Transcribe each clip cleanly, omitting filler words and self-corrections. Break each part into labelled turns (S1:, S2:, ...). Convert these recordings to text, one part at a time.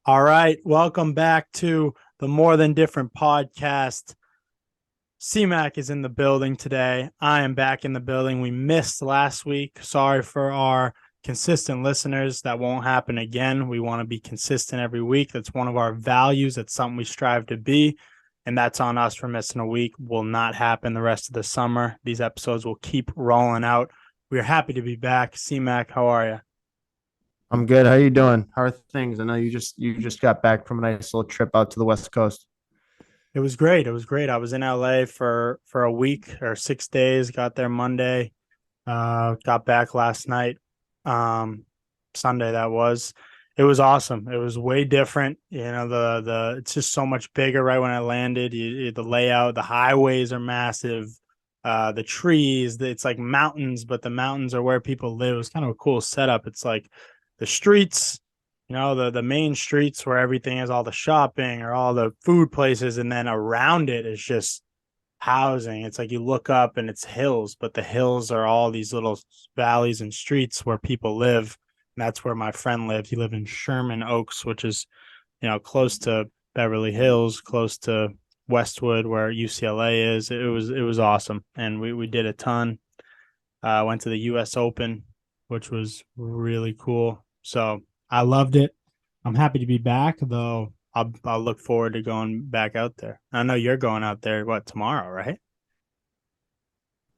S1: All right, welcome back to the More Than Different podcast. CMAC is in the building today. I am back in the building. We missed last week. Sorry for our consistent listeners. That won't happen again. We want to be consistent every week. That's one of our values. That's something we strive to be. And that's on us for missing a week. Will not happen the rest of the summer. These episodes will keep rolling out. We're happy to be back. CMAC, how are you?
S2: I'm good. How you doing? How are things? I know you just got back from a nice little trip out to the West Coast.
S1: It was great. It was great. I was in LA for a week or 6 days. Got there Monday. Got back last night. Um, Sunday that was. It was awesome. It was way different. The it's just so much bigger. Right when I landed, the layout, the highways are massive. The trees, it's like mountains, but the mountains are where people live. It's kind of a cool setup. It's like the streets, the main streets where everything is, all the shopping or all the food places, and then around it is just housing. It's like you look up and it's hills, but the hills are all these little valleys and streets where people live. And that's where my friend lived. He lived in Sherman Oaks, which is, close to Beverly Hills, close to Westwood, where UCLA is. It was awesome, and we did a ton. Went to the U.S. Open, which was really cool. So I loved it. I'm happy to be back, though. I'll look forward to going back out there. I know you're going out there tomorrow, right?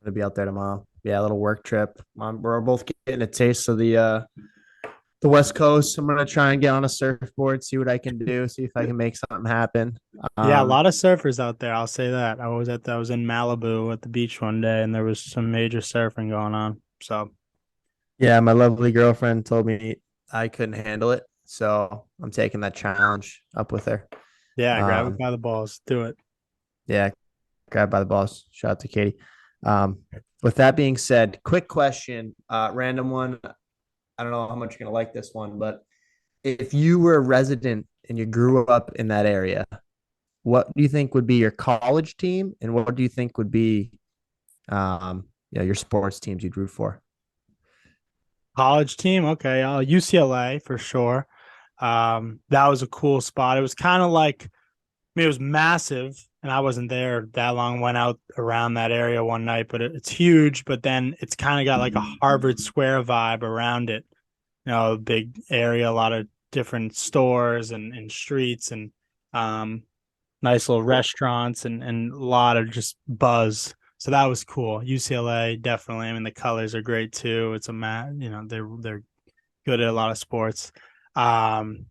S2: I'm gonna be out there tomorrow. Yeah, a little work trip. We're both getting a taste of the West Coast. I'm gonna try and get on a surfboard, see what I can do, see if I can make something happen.
S1: Yeah, a
S2: Um,
S1: lot of surfers out there. I'll say that. I was in Malibu at the beach one day, and there was some major surfing going on. So
S2: yeah, my lovely girlfriend told me I couldn't handle it, so I'm taking that challenge up with her.
S1: yeah, grab it
S2: Um,
S1: by the balls, do it.
S2: yeah, grabbed by the balls. Shout out to Katie. Um, with that being said, quick question, random one. I don't know how much you're gonna like this one, but if you were a resident and you grew up in that area, what do you think would be your college team, and what do you think would be, your sports teams you'd root for?
S1: College team, okay, UCLA for sure. That was a cool spot. It was kind of like, it was massive, and I wasn't there that long. Went out around that area one night, but it's huge. But then it's kind of got like a Harvard Square vibe around it. Big area, a lot of different stores and streets and um, nice little restaurants and a lot of just buzz. So that was cool. UCLA definitely. I mean, the colors are great too. It's a they're good at a lot of sports. Um,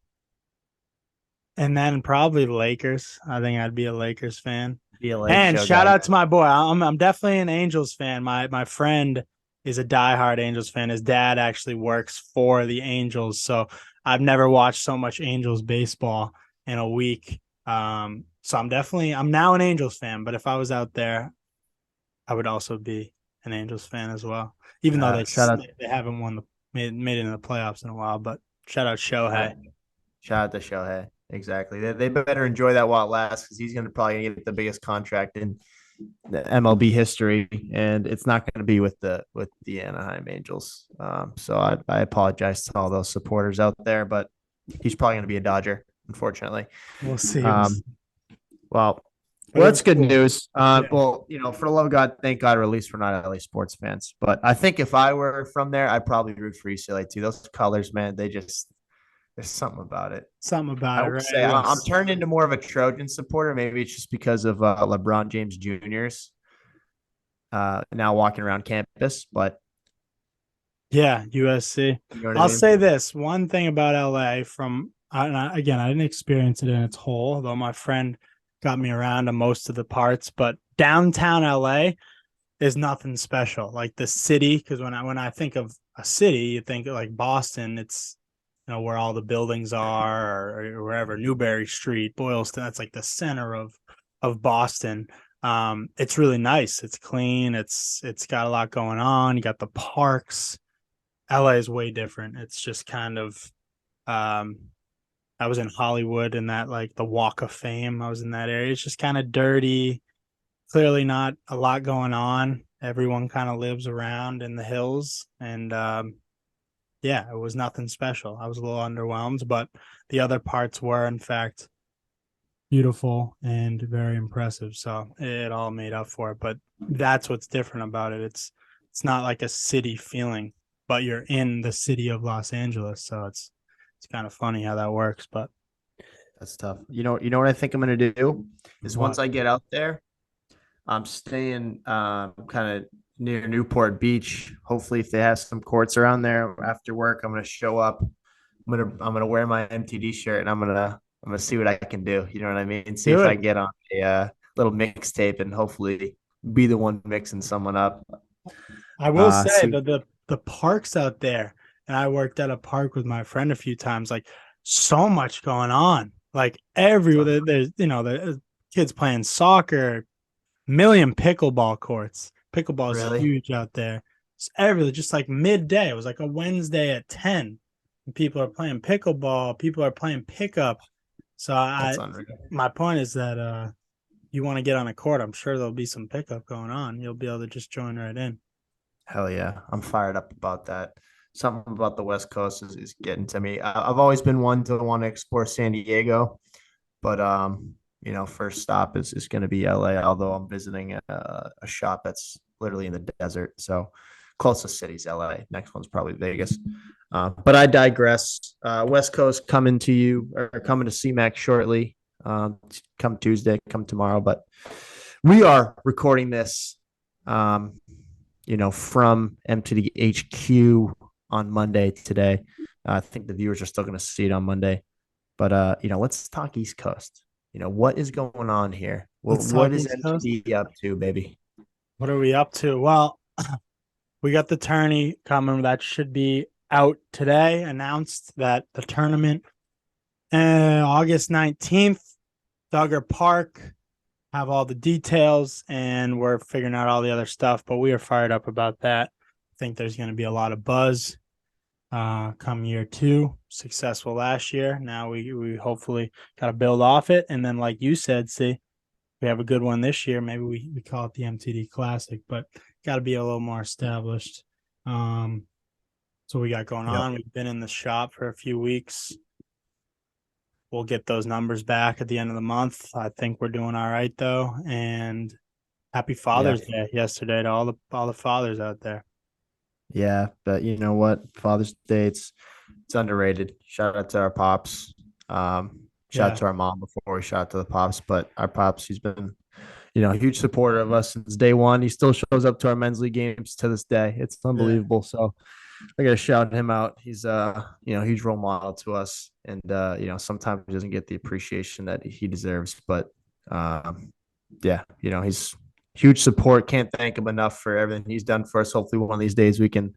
S1: and then probably the Lakers. I think I'd be a Lakers fan.
S2: Be a Lake
S1: And
S2: Show
S1: shout
S2: guy.
S1: out to my boy. I'm definitely an Angels fan. My friend is a diehard Angels fan. His dad actually works for the Angels, so I've never watched so much Angels baseball in a week. So I'm now an Angels fan. But if I was out there, I would also be an Angels fan as well. Even though
S2: Shout out,
S1: they haven't won the made it in the playoffs in a while. But shout out
S2: shout,
S1: Shohei.
S2: shout out to Shohei. Exactly. They better enjoy that while it lasts because he's gonna probably get the biggest contract in the MLB history, and it's not going to be with the Anaheim Angels. So I apologize to all those supporters out there, but he's probably going to be a Dodger, unfortunately.
S1: We'll see.
S2: Um, well,
S1: But
S2: well,
S1: it
S2: that's
S1: was
S2: good
S1: cool.
S2: news.
S1: Yeah.
S2: Well, for the love of God, thank God, or at least we're not LA sports fans. But I think if I were from there, I'd probably root for UCLA too. Those colors, man, there's something about it.
S1: Something
S2: I
S1: about it,
S2: will
S1: right?
S2: say I'm turned into more of a Trojan supporter. Maybe it's just because of LeBron James Jr.'s now walking around campus, but
S1: Yeah, USC.
S2: you know what I
S1: I'll
S2: mean?
S1: say this one thing about LA again, I didn't experience it in its whole, though my friend got me around to most of the parts, but downtown LA is nothing special. Like the city, because when I think of a city, you think of like Boston, it's where all the buildings are or wherever, Newberry Street, Boylston, that's like the center of Boston. It's really nice. It's clean. It's got a lot going on. You got the parks. LA is way different. It's just kind of um I was in Hollywood and that like the Walk of Fame. I was in that area. It's just kind of dirty. Clearly not a lot going on. Everyone kind of lives around in the hills and yeah, it was nothing special. I was a little underwhelmed, but the other parts were, in fact, beautiful and very impressive. So it all made up for it. But that's what's different about it. It's not like a city feeling, but you're in the city of Los Angeles. So it's kind of funny how that works. But
S2: That's tough. You know what I think I'm gonna do is once
S1: what?
S2: I get out there, I'm staying kind of near Newport Beach. Hopefully, if they have some courts around there after work, I'm gonna show up. I'm gonna wear my MTD shirt and I'm gonna see what I can do. You know what I mean? See
S1: Do
S2: if I
S1: it.
S2: can get on a little mixtape and hopefully be the one mixing someone up.
S1: I will say
S2: See,
S1: that the parks out there, and I worked at a park with my friend a few times, like so much going on. Like everywhere there's the kids playing soccer, million pickleball courts. Pickleball is
S2: really,
S1: huge out there. It's everywhere, just like midday. It was like a Wednesday at 10. And people are playing pickleball, people are playing pickup. So
S2: that's
S1: I
S2: unreal.
S1: my point is that you want to get on a court, I'm sure there'll be some pickup going on. You'll be able to just join right in.
S2: Hell yeah, I'm fired up about that. Something about the West Coast is getting to me. I've always been one to want to explore San Diego, but first stop is going to be LA. Although I'm visiting a shop that's literally in the desert, so closest city's LA. Next one's probably Vegas. But I digress. West Coast coming to you or coming to CMAC shortly. Come Tuesday, come tomorrow. But we are recording this, from MTD HQ on Monday today. I think the viewers are still going to see it on Monday. But let's talk East Coast. What is going on here?
S1: Let's
S2: What
S1: talk
S2: is
S1: East Coast.
S2: MTD up to, baby?
S1: What are we up to? Well, we got the tourney coming. That should be out today. Announced that the tournament, August 19th, Duggar Park. Have all the details, and we're figuring out all the other stuff. But we are fired up about that. I think there's going to be a lot of buzz come year two. Successful last year. Now we hopefully got to build off it, and then like you said, see, we have a good one this year. Maybe we call it the MTD Classic, but got to be a little more established. So we got going
S2: Yep.
S1: on. We've been in the shop for a few weeks. We'll get those numbers back at the end of the month. I think we're doing all right though. And happy
S2: Yeah.
S1: Father's Day yesterday to all the fathers out there.
S2: Yeah. But you know what? Father's Day, it's underrated. Shout out to our pops. Shout out
S1: Yeah,
S2: to our mom before we shout out to the pops. But our pops, he's been, a huge supporter of us since day one. He still shows up to our men's league games to this day. It's
S1: yeah,
S2: unbelievable. So I gotta shout him out. He's a huge role model to us, and sometimes he doesn't get the appreciation that he deserves. But yeah, he's huge support. Can't thank him enough for everything he's done for us. Hopefully, one of these days we can,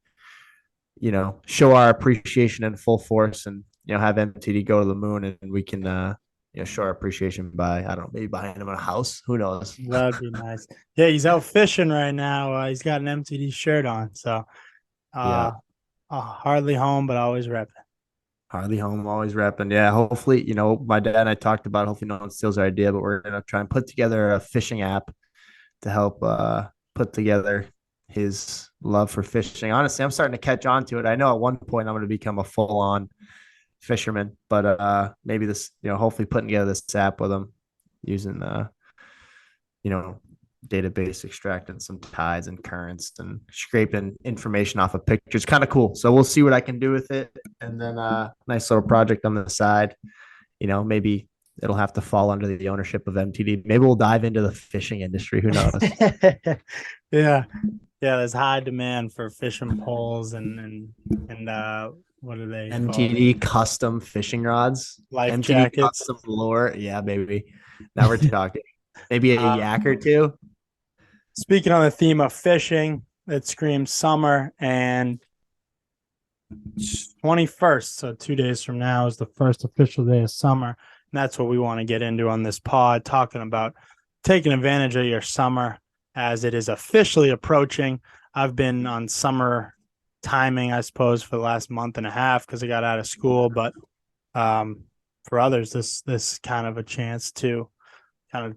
S2: show our appreciation in full force, and have MTD go to the moon, and we can show our appreciation by I don't know, maybe buying him a house. Who knows?
S1: that'd be nice. Yeah, he's out fishing right now. He's got an MTD shirt on, so
S2: Yeah.
S1: uh, hardly home, but always repping.
S2: Harley home, always repping. Yeah, hopefully, my dad and I talked about. Hopefully, no one steals our idea, but we're gonna try and put together a fishing app to help put together his love for fishing. Honestly, I'm starting to catch on to it. I know at one point I'm going to become a full on fisherman, but maybe this, hopefully putting together this app with him using you know, database extracting some tides and currents and scraping information off of pictures. Kind of cool. So we'll see what I can do with it. And then nice little project on the side. Maybe it'll have to fall under the ownership of MTD. Maybe we'll dive into the fishing industry. Who knows?
S1: Yeah, yeah. There's high demand for fishing poles and what are they called?
S2: MTD custom fishing rods,
S1: Life
S2: MTD
S1: jackets.
S2: custom lure. Yeah, baby. Now we're talking. Maybe a
S1: Uh,
S2: yak or two.
S1: Speaking on the theme of fishing, it screams summer, and 21st, so 2 days from now, is the first official day of summer. And that's what we want to get into on this pod, talking about taking advantage of your summer as it is officially approaching. I've been on summer timing, I suppose, for the last month and a half because I got out of school. But for others, this kind of a chance to kind of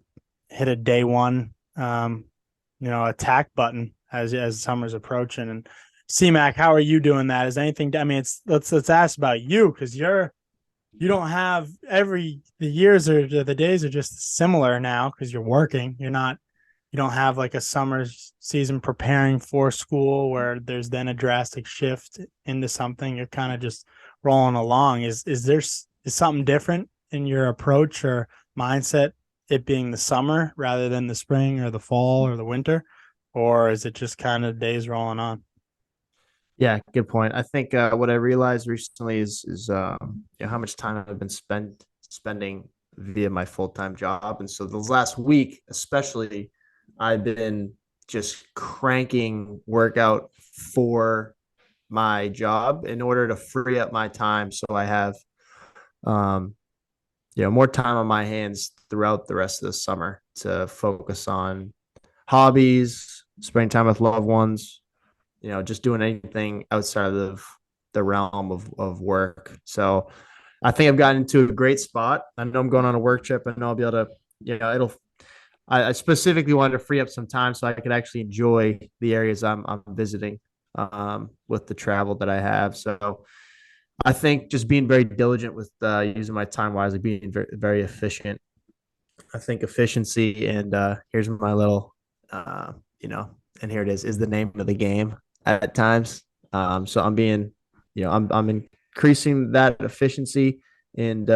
S1: hit a day one, attack button as summer's approaching. And C-Mac, how are you doing that? Is anything? I mean, it's let's ask about you because you don't have the years or the days are just similar now because you're working. You don't have like a summer season preparing for school where there's then a drastic shift into something. You're kind of just rolling along. Is something different in your approach or mindset? It being the summer rather than the spring or the fall or the winter, or is it just kind of days rolling on?
S2: Yeah, good point. I think what I realized recently is how much time I've been spending via my full time job, and so the last week, especially, I've been just cranking workout for my job in order to free up my time, so I have um, more time on my hands throughout the rest of the summer to focus on hobbies, spending time with loved ones, just doing anything outside of the realm of work. So I think I've gotten into a great spot. I know I'm going on a work trip. I know I'll be able to, I specifically wanted to free up some time so I could actually enjoy the areas I'm visiting with the travel that I have. So I think just being very diligent with using my time wisely, being very, very efficient. I think efficiency and here's my little, uh, you know, and here it is the name of the game at times. So I'm being, I'm increasing that efficiency and,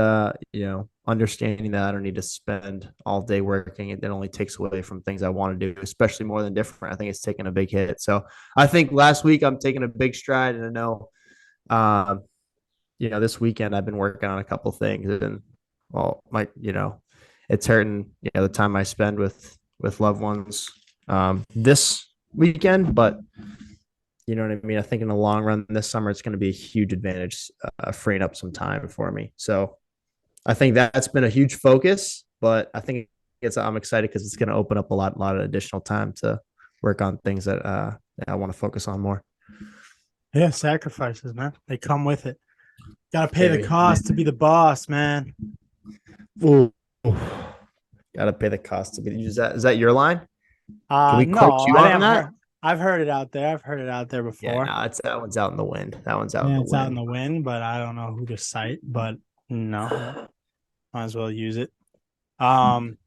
S2: understanding that I don't need to spend all day working. It only takes away from things I want to do, especially more than different. I think it's taken a big hit. So I think last week I'm taking a big stride, and I know, uh, this weekend I've been working on a couple things, and it's hurting, the time I spend with loved ones this weekend, but you know what I mean? I think in the long run this summer, it's going to be a huge advantage freeing up some time for me. So I think that's been a huge focus, but I think I'm excited because it's going to open up a lot of additional time to work on things that I want to focus on more.
S1: Yeah, sacrifices, man. They come with it. Got to pay the
S2: Very.
S1: cost to be the boss, man.
S2: Ooh. Got to pay the cost to be. Is that your line? Can we quote
S1: No,
S2: you
S1: I
S2: on
S1: didn't
S2: that?
S1: heard. I've heard it out there. I've heard it out there
S2: Yeah,
S1: before.
S2: no, that one's out in the wind. That one's out in
S1: Yeah,
S2: the
S1: it's out in
S2: wind.
S1: the wind, but I don't know who to cite. But no, might as well use it. Um,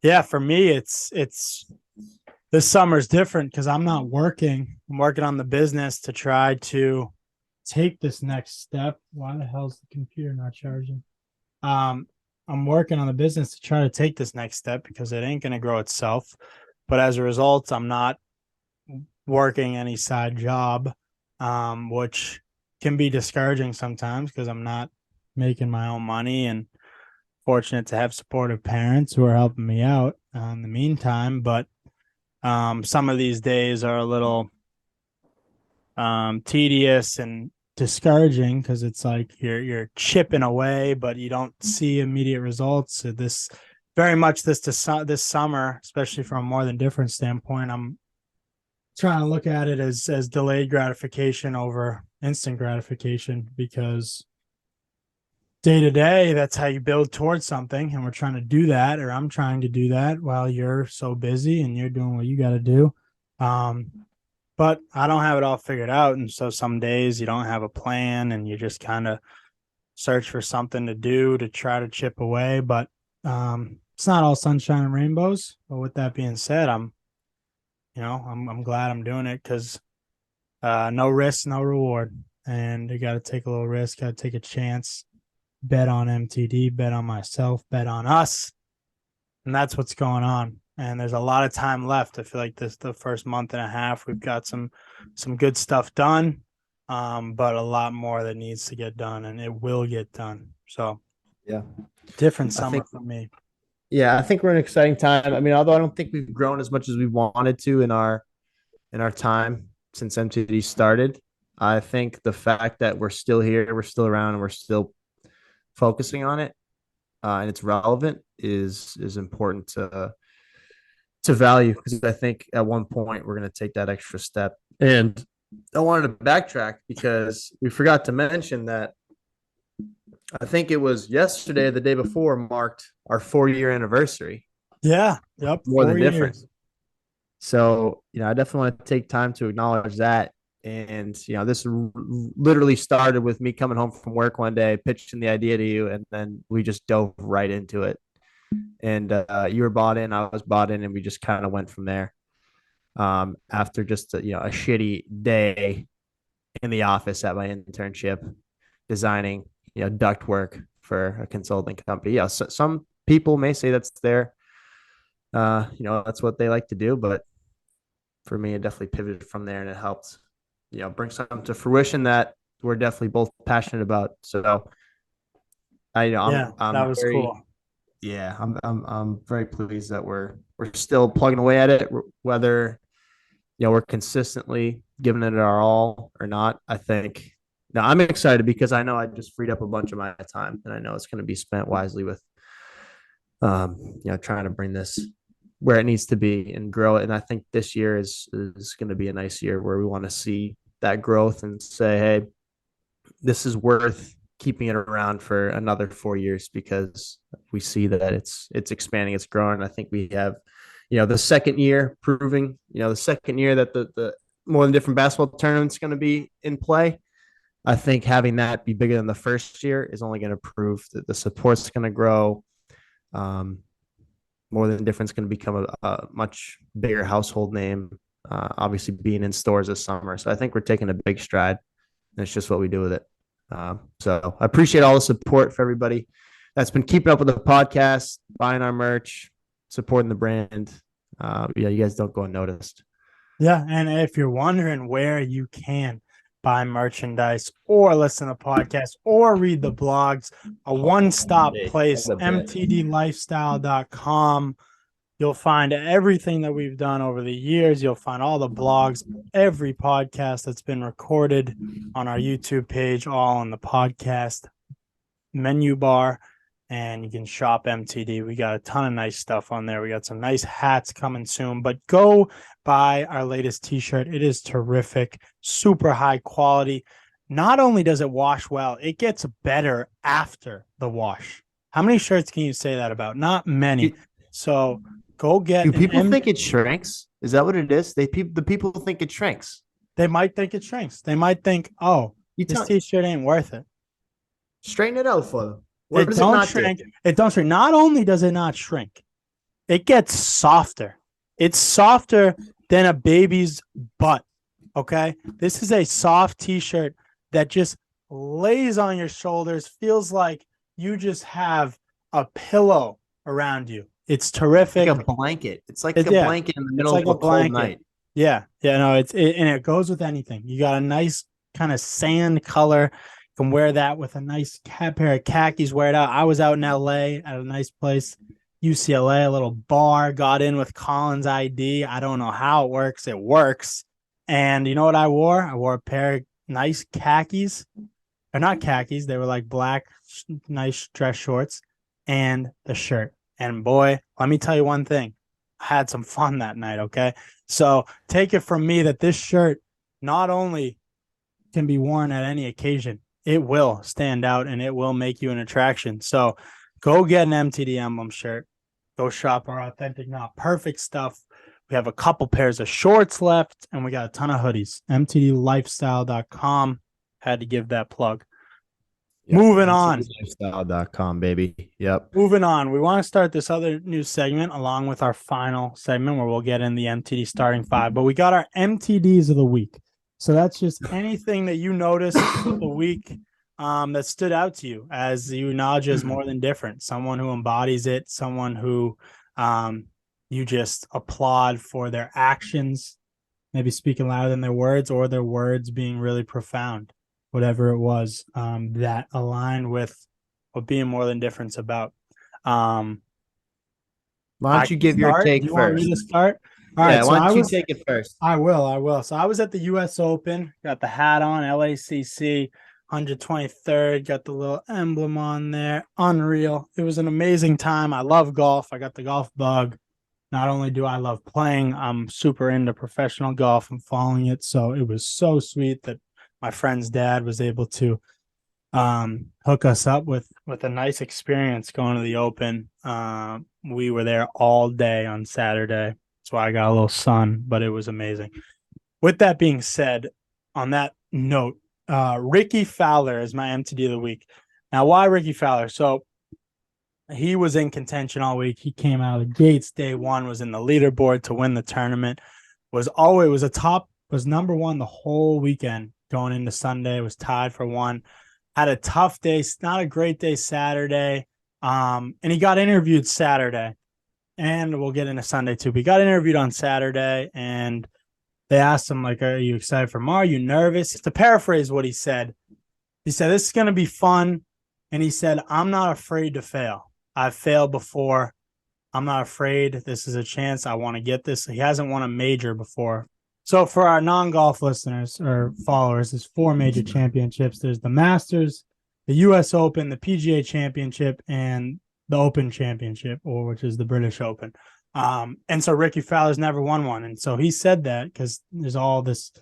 S1: yeah, for me, it's this summer's different because I'm not working. I'm working on the business to try to take this next step. Why the hell's the computer not charging? Um, I'm working on the business to try to take this next step because it ain't gonna grow itself. But as a result, I'm not working any side job, which can be discouraging sometimes because I'm not making my own money and fortunate to have supportive parents who are helping me out in the meantime. But some of these days are a little tedious and discouraging because it's like you're chipping away, but you don't see immediate results. So this very much this summer, especially from a more than different standpoint, I'm trying to look at it as delayed gratification over instant gratification because day to day that's how you build towards something, and we're trying to do that, or I'm trying to do that while you're so busy and you're doing what you got to do. um but I don't have it all figured out, and so some days you don't have a plan and you just kind of search for something to do to try to chip away. But it's not all sunshine and rainbows. But with that being said, I'm glad I'm doing it because no risk, no reward. And you got to take a little risk, got to take a chance, bet on MTD, bet on myself, bet on us. And that's what's going on. And there's a lot of time left. I feel like the first month and a half, we've got some good stuff done, but a lot more that needs to get done, and it will get done. So
S2: Yeah,
S1: different
S2: I
S1: summer
S2: think.
S1: for me.
S2: Yeah, I think we're in an exciting time. I mean, although I don't think we've grown as much as we wanted to in our time since MTD started, I think the fact that we're still here, we're still around, and we're still focusing on it, and it's relevant is important to value, because I think at one point we're going to take that extra step. And I wanted to backtrack because we forgot to mention that I think it was yesterday or the day before marked our 4-year anniversary.
S1: Yeah. Yep.
S2: More
S1: Four
S2: than different.
S1: years.
S2: So, I definitely want to take time to acknowledge that. And, this literally started with me coming home from work one day, pitching the idea to you, and then we just dove right into it. And you were bought in, I was bought in, and we just kind of went from there. After just a shitty day in the office at my internship, designing duct work for a consulting company. Yeah, so some people may say that's that's what they like to do, but for me, it definitely pivoted from there, and it helped bring something to fruition that we're definitely both passionate about. So
S1: Yeah, that
S2: I'm
S1: was
S2: very,
S1: cool.
S2: yeah, I'm very pleased that we're still plugging away at it, whether we're consistently giving it our all or not. I think now I'm excited because I know I just freed up a bunch of my time, and I know it's going to be spent wisely with trying to bring this where it needs to be and grow it. And I think this year is going to be a nice year where we want to see that growth and say, hey, this is worth keeping it around for another 4 years, because we see that it's expanding, it's growing. I think we have, the second year proving, the second year that the more than different basketball tournament's going to be in play. I think having that be bigger than the first year is only going to prove that the support's going to grow. Um, More than difference going to become a much bigger household name. Obviously, being in stores this summer, so I think we're taking a big stride. And it's just what we do with it. So I appreciate all the support for everybody that's been keeping up with the podcast, buying our merch, supporting the brand. Yeah, you guys don't go unnoticed.
S1: Yeah, and if you're wondering where you can buy merchandise or listen to podcasts or read the blogs, a one-stop place, mtdlifestyle.com. You'll find everything that we've done over the years. You'll find all the blogs, every podcast that's been recorded on our YouTube page, all on the podcast menu bar, and you can shop MTD. We got a ton of nice stuff on there. We got some nice hats coming soon, but go buy our latest t-shirt. It is terrific, super high quality. Not only does it wash well, it gets better after the wash. How many shirts can you say that about? Not many. So go get
S2: Do people think it shrinks? Is that what it is? The people think it shrinks.
S1: They might think it shrinks. They might think, oh, this t-shirt ain't worth it.
S2: Straighten it out for them. What
S1: It
S2: does it
S1: don't
S2: not do?
S1: shrink. It don't shrink. Not only does it not shrink, it gets softer. It's softer than a baby's butt. Okay. This is a soft t-shirt that just lays on your shoulders, feels like you just have a pillow around you. It's terrific.
S2: Like a blanket. It's like a blanket in the middle of a cold night.
S1: Yeah. Yeah. No, and it goes with anything. You got a nice kind of sand color. You can wear that with a nice pair of khakis, wear it out. I was out in LA at a nice place, UCLA, a little bar, got in with Collins ID. I don't know how it works. It works. And you know what I wore? I wore a pair of nice khakis. They're not khakis. They were like black, nice dress shorts and the shirt. And boy, let me tell you one thing. I had some fun that night, okay? So take it from me that this shirt not only can be worn at any occasion, it will stand out and it will make you an attraction. So go get an MTD emblem shirt. Go shop our authentic, not perfect stuff. We have a couple pairs of shorts left and we got a ton of hoodies. mtdlifestyle.com. Had to give that plug. Yep. Moving on.
S2: Lifestyle.com, baby. Yep.
S1: Moving on. We want to start this other new segment along with our final segment where we'll get in the MTD starting five. But we got our MTDs of the week. So that's just anything that you noticed the week that stood out to you as you acknowledge as more than different. Someone who embodies it, someone who you just applaud for their actions, maybe speaking louder than their words or their words being really profound. Whatever it was that aligned with what being more than different's about.
S2: Why don't you give your take first?
S1: Do you want me to start?
S2: All right. Why don't you take it first?
S1: I will. So I was at the U.S. Open, got the hat on, LACC, 123rd, got the little emblem on there. Unreal. It was an amazing time. I love golf. I got the golf bug. Not only do I love playing, I'm super into professional golf and following it. So it was so sweet that my friend's dad was able to hook us up with a nice experience going to the Open. We were there all day on Saturday. That's why I got a little sun, but it was amazing. With that being said, on that note, Ricky Fowler is my MTD of the week. Now, why Ricky Fowler? So he was in contention all week. He came out of the gates day one, was in the leaderboard to win the tournament, was number one the whole weekend going into Sunday, was tied for one, had a tough day, not a great day Saturday. And he got interviewed Saturday. And we'll get into Sunday too. But he got interviewed on Saturday and they asked him, like, are you excited for tomorrow? Are you nervous? To paraphrase what he said, this is going to be fun. And he said, I'm not afraid to fail. I've failed before. I'm not afraid. This is a chance. I want to get this. He hasn't won a major before. So for our non-golf listeners or followers, there's four major championships. There's the Masters, the U.S. Open, the PGA Championship, and the Open Championship, or which is the British Open. And so Ricky Fowler's never won one. And so he said that because there's all this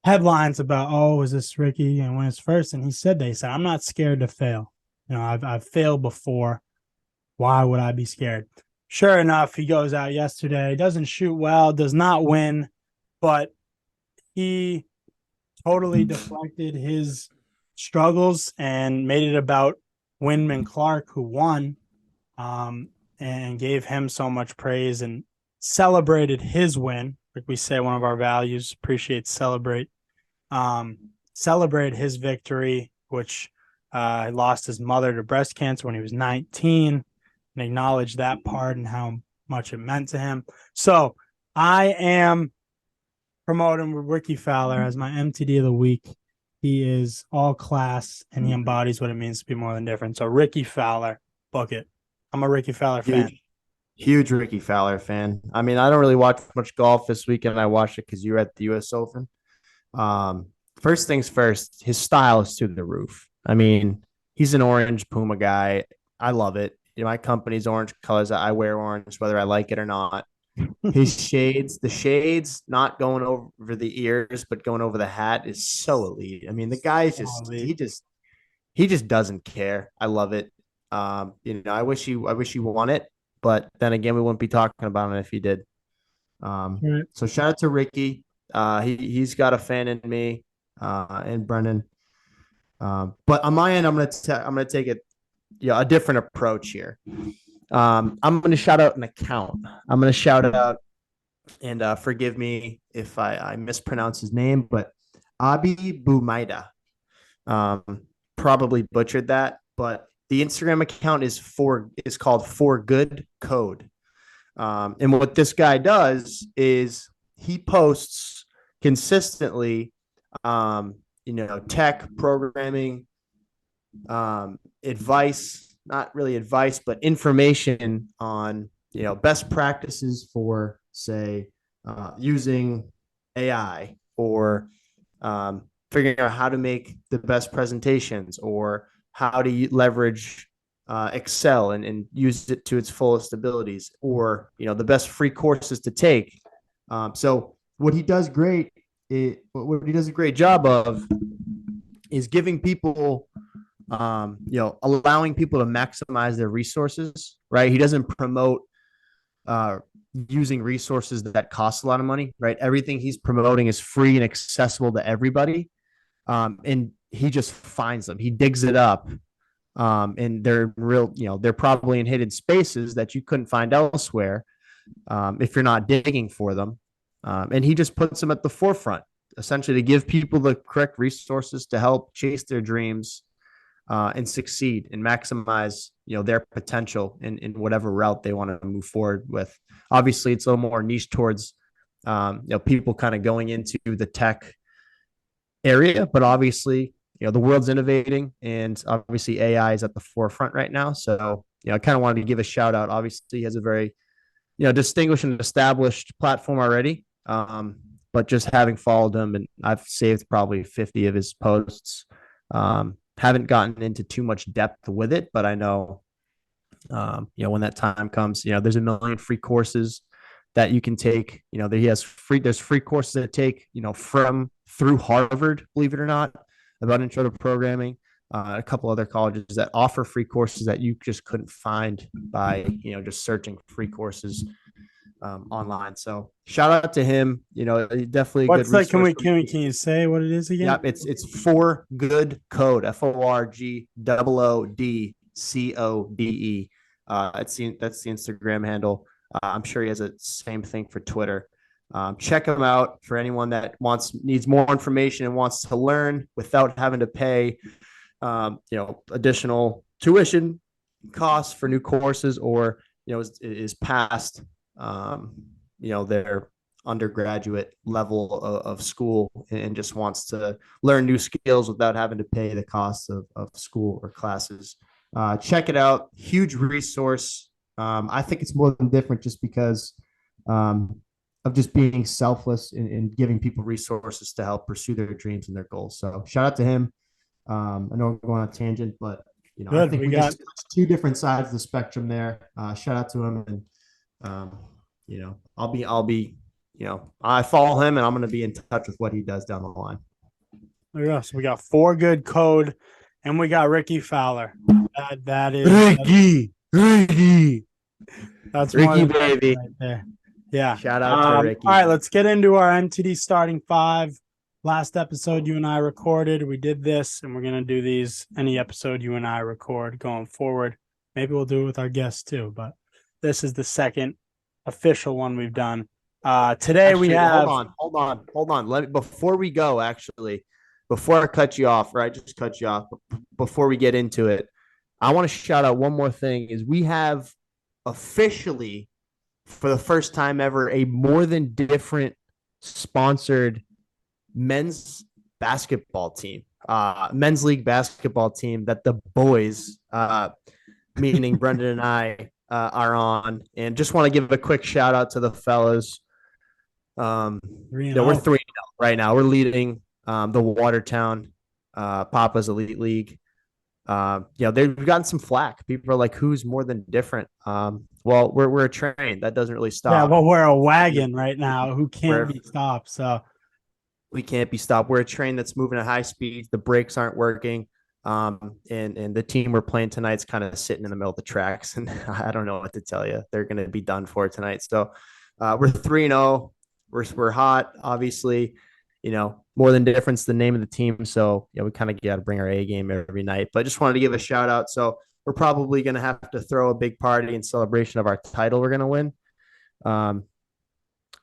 S1: headlines about, oh, is this Ricky and when it's first? And he said, I'm not scared to fail. I've failed before. Why would I be scared? Sure enough, he goes out yesterday, doesn't shoot well, does not win, but he totally deflected his struggles and made it about Wyndham Clark, who won, and gave him so much praise and celebrated his win. Like we say, one of our values, appreciate, celebrate. Celebrate his victory, which he lost his mother to breast cancer when he was 19, and acknowledge that part and how much it meant to him. So I am promoting Ricky Fowler as my MTD of the week. He is all class and he embodies what it means to be more than different. So Ricky Fowler, book it. I'm a Ricky Fowler fan.
S2: Huge Ricky Fowler fan. I mean, I don't really watch much golf this weekend. I watched it because you were at the U.S. Open. First things first, his style is through the roof. I mean, he's an orange Puma guy. I love it. My company's orange colors. I wear orange, whether I like it or not. His shades, the shades not going over the ears, but going over the hat is so elite. I mean, the guy is he just doesn't care. I love it. I wish he won it, but then again, we wouldn't be talking about it if he did. So shout out to Ricky. He's got a fan in me, and Brennan. But on my end, I'm gonna take it, a different approach here. I'm gonna shout out an account. I'm gonna shout it out, and forgive me if I mispronounce his name, but Abi Bumaida. Probably butchered that, but the Instagram account is called For Good Code. And what this guy does is he posts consistently, tech programming, advice, not really advice, but information on, best practices for, say, using AI or figuring out how to make the best presentations or how to leverage Excel and use it to its fullest abilities, or the best free courses to take. So what he does great, what he does a great job of, is giving people, allowing people to maximize their resources. Right? He doesn't promote using resources that cost a lot of money. Right? Everything he's promoting is free and accessible to everybody, and he just finds them. He digs it up. And they're they're probably in hidden spaces that you couldn't find elsewhere, if you're not digging for them. And he just puts them at the forefront, essentially to give people the correct resources to help chase their dreams, and succeed and maximize, their potential in whatever route they want to move forward with. Obviously, it's a little more niche towards, people kind of going into the tech area, but obviously, the world's innovating, and obviously AI is at the forefront right now. So, I kind of wanted to give a shout out. Obviously, he has a very, distinguished and established platform already. But just having followed him, and I've saved probably 50 of his posts. Haven't gotten into too much depth with it, but I know, when that time comes, there's a million free courses that you can take. There's free courses that take, through Harvard, believe it or not, about intro to programming, a couple other colleges that offer free courses that you just couldn't find by, just searching free courses. online. So shout out to him. Definitely a good
S1: What's that?
S2: resource.
S1: Can you say what it is again?
S2: Yep, it's for good code. FORGOODCODE. That's the Instagram handle. I'm sure he has a same thing for Twitter. Check him out for anyone that needs more information and wants to learn without having to pay additional tuition costs for new courses, or is past their undergraduate level of school and just wants to learn new skills without having to pay the cost of school or classes. Check it out. Huge resource. I think it's more than different just because of just being selfless and giving people resources to help pursue their dreams and their goals. So shout out to him. I know we're going on a tangent, but I
S1: Good.
S2: think
S1: We
S2: we
S1: got
S2: just two different sides of the spectrum there. Shout out to him, and I follow him, and I'm going to be in touch with what he does down the line.
S1: there you go. So we got For Good Code, and we got Ricky Fowler. That is
S2: Ricky,
S1: that's
S2: Ricky baby.
S1: Right there. Yeah.
S2: Shout out to Ricky.
S1: All right, let's get into our MTD starting five. Last episode you and I recorded, we did this, and we're gonna do these any episode you and I record going forward. Maybe we'll do it with our guests too, but this is the second official one we've done. Today
S2: actually,
S1: we have
S2: hold on. Before we go, before I cut you off, or I just cut you off, before we get into it, I want to shout out one more thing. Is we have officially, for the first time ever, a More Than Different sponsored men's basketball team, men's league basketball team that the boys, meaning Brendan and I, are on. And just want to give a quick shout out to the fellas. We're 3-0 right now. We're leading the Watertown Papa's Elite League. They've gotten some flack. People are like, "Who's More Than Different?" Well, we're a train that doesn't really stop.
S1: Yeah, well, we're a wagon right now who can't be stopped. So
S2: we can't be stopped. We're a train that's moving at high speeds. The brakes aren't working. And the team we're playing tonight's kind of sitting in the middle of the tracks, and I don't know what to tell you. They're going to be done for tonight. So we're 3-0. We're hot, obviously. More Than Difference, the name of the team. So we kind of got to bring our A game every night. But I just wanted to give a shout out. So we're probably going to have to throw a big party in celebration of our title we're going to win.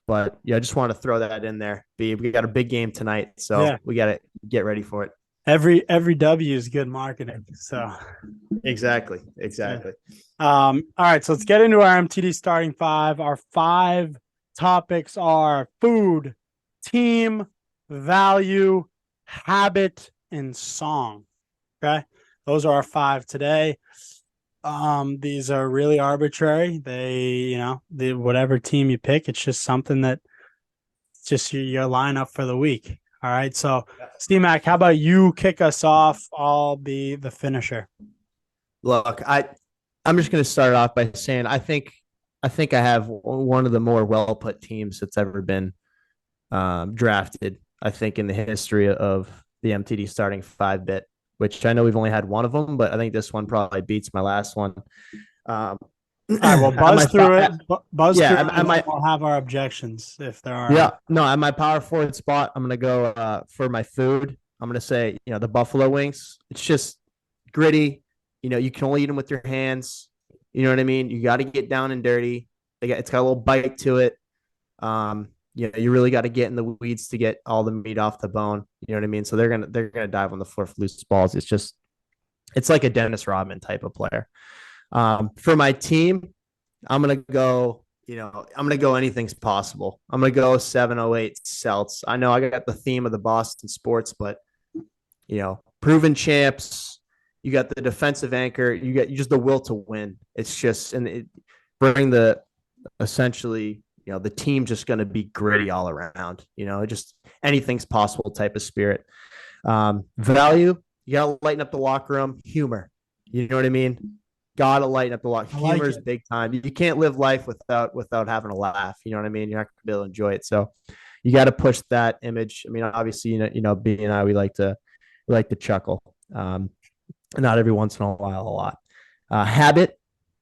S2: But I just want to throw that in there. We got a big game tonight, so we got to get ready for it.
S1: Every W is good marketing. So
S2: exactly.
S1: All right, so let's get into our MTD starting five. Our 5 topics are food, team, value, habit, and song. Okay, those are our 5 today. These are really arbitrary. They, whatever team you pick, it's just something that just your lineup for the week. All right. So Steve-Mac, how about you kick us off? I'll be the finisher.
S2: Look, I'm just going to start off by saying I think I have one of the more well put teams that's ever been drafted. I think in the history of the MTD starting 5-bit. Which I know we've only had one of them, but I think this one probably beats my last one.
S1: All right, well, buzz through it. Buzz through it. We'll have our objections if there are.
S2: Yeah, no, at my power forward spot, I'm going to go for my food. I'm going to say, the buffalo wings. It's just gritty. You can only eat them with your hands. You know what I mean? You got to get down and dirty. It's got a little bite to it. You really got to get in the weeds to get all the meat off the bone. You know what I mean? So they're gonna dive on the floor for loose balls. It's like a Dennis Rodman type of player. For my team, I'm gonna go. Anything's possible. I'm gonna go 708 Celts. I know I got the theme of the Boston sports, but proven champs. You got the defensive anchor. You just the will to win. It's just bring the essentially. The team just going to be gritty all around, just anything's possible type of spirit. Value, you got to lighten up the locker room. Humor, you know what I mean? Got to lighten up the locker. Humor is big time. You can't live life without having a laugh. You know what I mean? You're not going to be able to enjoy it. So you got to push that image. I mean, obviously, B and I, we like to chuckle. Not every once in a while, a lot. Habit,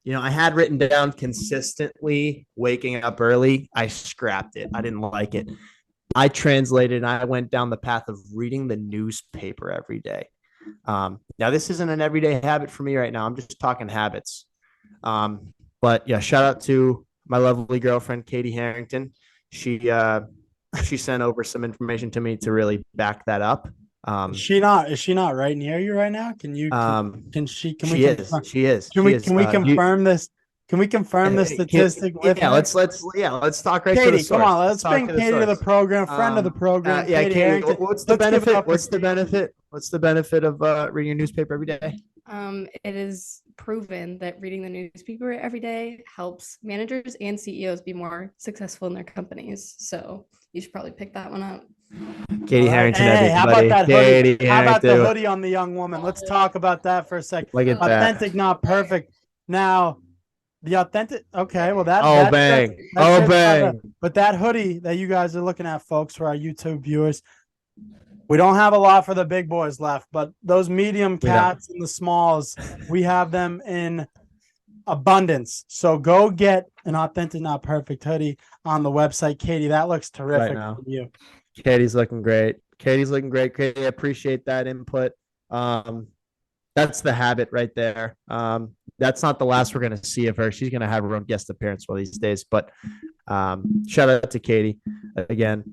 S2: I had written down consistently waking up early. I scrapped it. I didn't like it. I translated and I went down the path of reading the newspaper every day. Now, this isn't an everyday habit for me right now. I'm just talking habits. But yeah, shout out to my lovely girlfriend, Katie Harrington. She sent over some information to me to really back that up.
S1: Is she not right near you right now? Can we
S2: She is.
S1: confirm
S2: She is.
S1: can
S2: She
S1: we
S2: is.
S1: can we confirm this? Can we confirm the statistic with
S2: Yeah,
S1: her?
S2: let's talk right to the
S1: Katie, come
S2: source.
S1: on,
S2: Let's
S1: let's
S2: talk
S1: bring
S2: to the
S1: Katie to the
S2: source.
S1: program, friend of the program,
S2: Yeah,
S1: Katie
S2: Katie,
S1: Harrington.
S2: what's the
S1: Let's give it
S2: benefit?
S1: up for
S2: What's the benefit? What's the benefit of reading a newspaper every day?
S3: It is proven that reading the newspaper every day helps managers and CEOs be more successful in their companies. So you should probably pick that one up.
S2: Katie
S1: All right.
S2: Harrington,
S1: Hey, how about
S2: everybody.
S1: that hoodie?
S2: Katie
S1: How about the
S2: Harrington.
S1: hoodie on the young woman? Let's talk about that for a sec.
S2: Look at that.
S1: Authentic, not perfect. Now, the authentic. Okay, well that
S2: Oh,
S1: that
S2: bang.
S1: shirt's- that
S2: Oh,
S1: shirt's not
S2: bang.
S1: bad. But that hoodie that you guys are looking at, folks, for our YouTube viewers, we don't have a lot for the big boys left, but those medium
S2: We don't.
S1: cats and the smalls, we have them in abundance. So go get an authentic, not perfect hoodie on the website. Katie, that looks terrific
S2: now.
S1: for you.
S2: Katie's looking great. Katie, I appreciate that input. That's the habit right there. That's not the last we're going to see of her. She's going to have her own guest appearance one of these days. But shout out to Katie again.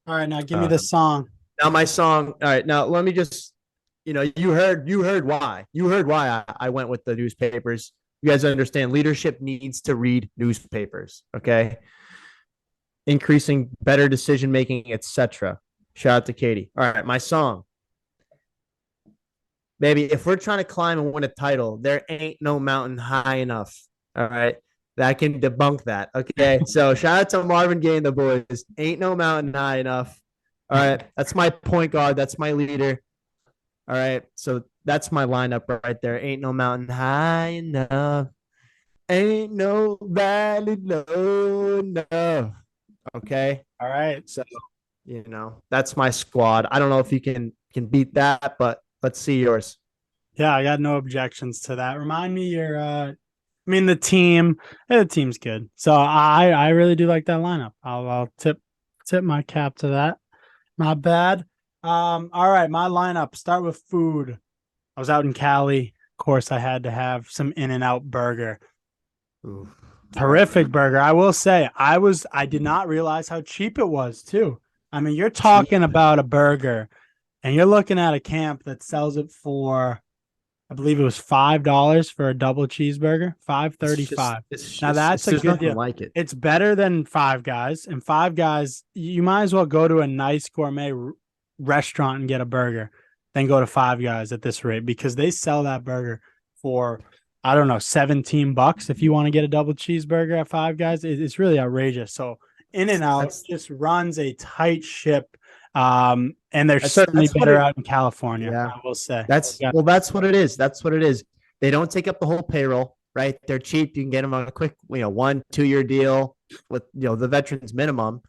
S1: All right, now give me the song.
S2: Now my song. All right, now let me just. You heard why. You heard why I went with the newspapers. You guys understand leadership needs to read newspapers. Okay. Increasing better decision making, etc. Shout out to Katie. All right, my song. Baby, if we're trying to climb and win a title, there ain't no mountain high enough. All right. That can debunk that. Okay. So shout out to Marvin Gaye and the boys. Ain't no mountain high enough. All right. That's my point guard. That's my leader. All right. So that's my lineup right there. Ain't no mountain high enough. Ain't no valley low enough. Okay.
S1: All right.
S2: So, that's my squad. I don't know if you can beat that, but let's see yours.
S1: Yeah, I got no objections to that. Remind me the team. The team's good. So I really do like that lineup. I'll tip my cap to that. Not bad. All right, my lineup. Start with food. I was out in Cali. Of course, I had to have some In-N-Out burger.
S2: Ooh.
S1: Terrific burger. I will say, I did not realize how cheap it was too. I mean, you're talking about a burger and you're looking at a camp that sells it for, I believe it was $5 for a double cheeseburger, $5.35. Now that's a good deal.
S2: Like it.
S1: It's better than Five Guys, and Five Guys, you might as well go to a nice gourmet restaurant and get a burger than go to Five Guys at this rate, because they sell that burger for, I don't know, $17 if you want to get a double cheeseburger at Five Guys. It's really outrageous. So In-N-Out just runs a tight ship. And they're certainly better out in California,
S2: yeah.
S1: I will say.
S2: That's what it is. That's what it is. They don't take up the whole payroll, right? They're cheap. You can get them on a quick, 1-2 year deal with, the veterans minimum,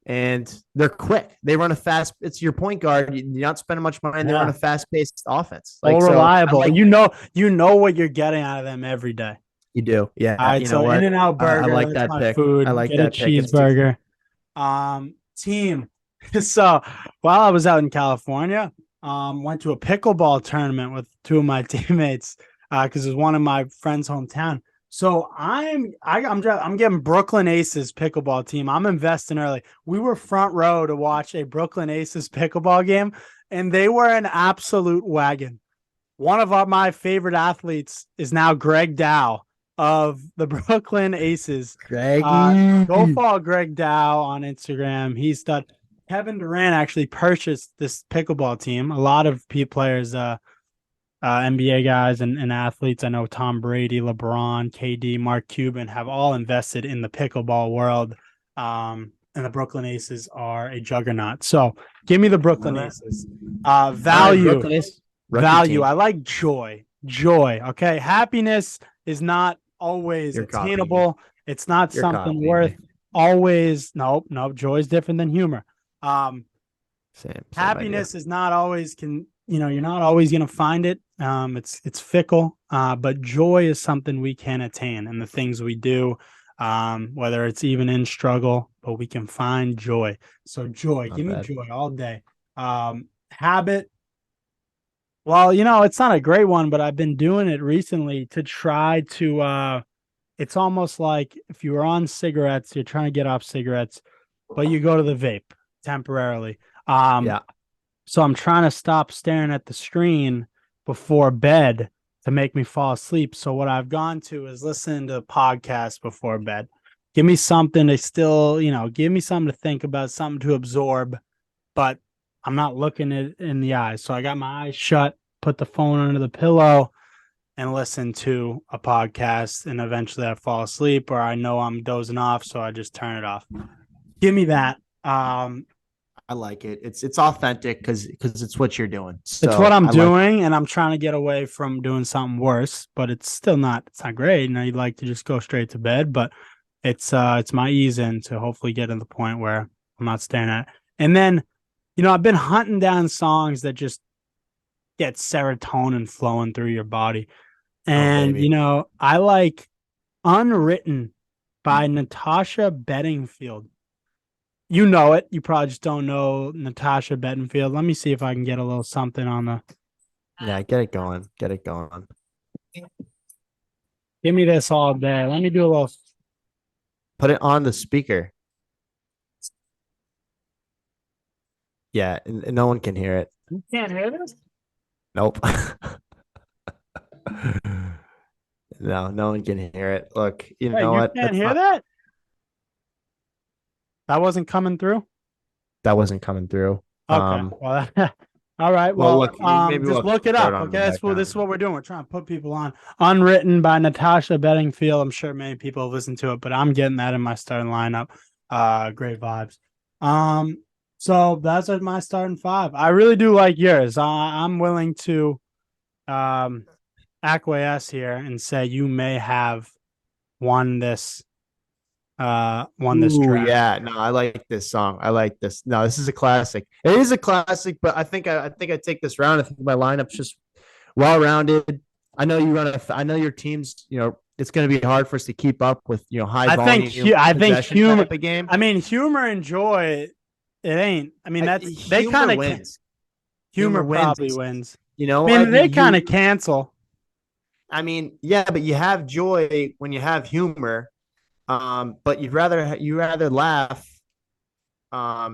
S2: and they're quick. They run a fast. It's your point guard. You're not spending much money. They run a fast paced offense.
S1: Reliable. You know what you're getting out of them every day.
S2: You do. Yeah.
S1: All right. So In-N-Out burger.
S2: I like that pick.
S1: Food.
S2: I like
S1: get
S2: that
S1: a cheeseburger. Team. So while I was out in California, went to a pickleball tournament with two of my teammates because it was one of my friends' hometown. So I'm getting Brooklyn Aces pickleball team. I'm investing early. We were front row to watch a Brooklyn Aces pickleball game, and they were an absolute wagon. One of my favorite athletes is now Greg Dow of the Brooklyn Aces. Go follow Greg Dow on Instagram. He's done. Kevin Durant actually purchased this pickleball team. A lot of players, NBA guys and athletes. I know Tom Brady, LeBron, KD, Mark Cuban have all invested in the pickleball world. And the Brooklyn Aces are a juggernaut. So give me the Brooklyn Aces. Value. Value. I like joy. Okay. Happiness is not always attainable. It's not something worth always. Nope. Joy is different than humor.
S2: Same
S1: happiness
S2: idea.
S1: is not always you're not always going to find it. It's fickle, but joy is something we can attain in the things we do, whether it's even in struggle, but we can find joy. So joy,
S2: Not
S1: give me
S2: bad.
S1: joy all day. Habit. Well, it's not a great one, but I've been doing it recently to try to, it's almost like if you were on cigarettes, you're trying to get off cigarettes, but you go to the vape temporarily. Um,
S2: Yeah.
S1: so I'm trying to stop staring at the screen before bed to make me fall asleep. So what I've gone to is listening to podcasts before bed. Give me something to still, give me something to think about, something to absorb, but I'm not looking it in the eyes. So I got my eyes shut, put the phone under the pillow, and listen to a podcast, and eventually I fall asleep, or I know I'm dozing off, so I just turn it off. Give me that.
S2: I like it. It's authentic because it's what you're doing.
S1: It's what
S2: So
S1: I'm
S2: I like.
S1: doing, and I'm trying to get away from doing something worse, but it's not great. And I'd like to just go straight to bed, but it's my ease in to hopefully get to the point where I'm not staring at it. And then, I've been hunting down songs that just get serotonin flowing through your body.
S2: Oh
S1: And,
S2: baby.
S1: I like Unwritten by Natasha Bedingfield. You know it. You probably just don't know Natasha Bedingfield. Let me see if I can get a little something on the.
S2: Yeah, get it going. Get it going.
S1: Give me this all day. Let me do a little.
S2: Put it on the speaker. Yeah, and no one can hear it.
S1: You can't hear this?
S2: Nope. No, no one can hear it. Look, you
S1: Hey,
S2: know
S1: you
S2: what?
S1: can't hear that? That wasn't coming through?
S2: That wasn't coming through.
S1: Okay. Well, all right.
S2: Well,
S1: Well,
S2: look, maybe
S1: just
S2: we'll
S1: look it
S2: throw it
S1: up.
S2: on in
S1: Okay.
S2: the
S1: This is
S2: background.
S1: what we're doing. We're trying to put people on. Unwritten by Natasha Bedingfield. I'm sure many people have listened to it, but I'm getting that in my starting lineup. Great vibes. So that's my starting five. I really do like yours. I'm willing to um acquiesce here and say you may have won this
S2: Ooh,
S1: draft.
S2: yeah. No, I like this song. I like this. No, this is a classic. It is a classic, but I think I take this round. I think my lineup's just well rounded. I know you run a. I know your team's. It's going to be hard for us to keep up with high volume
S1: I think
S2: possession
S1: humor.
S2: type of game.
S1: I mean, humor and joy. It ain't. I mean, they
S2: Humor
S1: kind of
S2: wins.
S1: humor
S2: Humor
S1: probably
S2: wins.
S1: wins. I
S2: I
S1: mean, they
S2: mean
S1: kind of
S2: you.
S1: cancel.
S2: I mean, yeah, but you have joy when you have humor. But you rather laugh.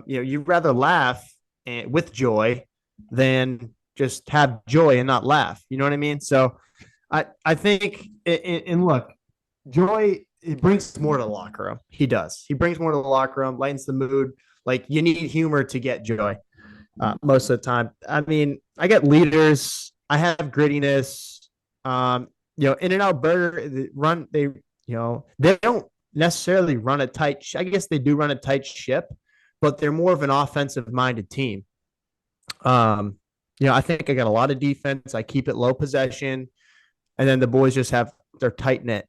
S2: You'd rather laugh with joy than just have joy and not laugh. You know what I mean? So I think and look, joy it brings more to the locker room. He does. He brings more to the locker room, lightens the mood. Like you need humor to get joy most of the time. I mean, I get leaders. I have grittiness. In and out burger they don't necessarily run a tight. I guess they do run a tight ship, but they're more of an offensive minded team. I think I got a lot of defense. I keep it low possession, and then the boys just they're tight knit.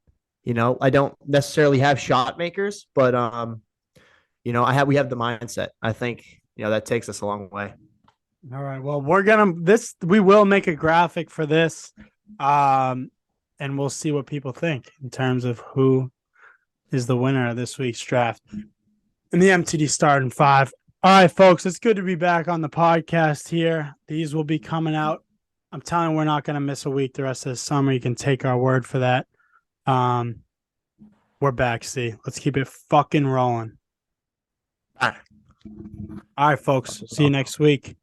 S2: I don't necessarily have shot makers, but we have the mindset. I think that takes us a long way.
S1: All right. Well, we will make a graphic for this. And we'll see what people think in terms of who is the winner of this week's draft in the MTD starting five. All right, folks, it's good to be back on the podcast here. These will be coming out. I'm telling you, we're not going to miss a week the rest of the summer. You can take our word for that. We're back, see. Let's keep it fucking rolling. All right, folks. See you next week.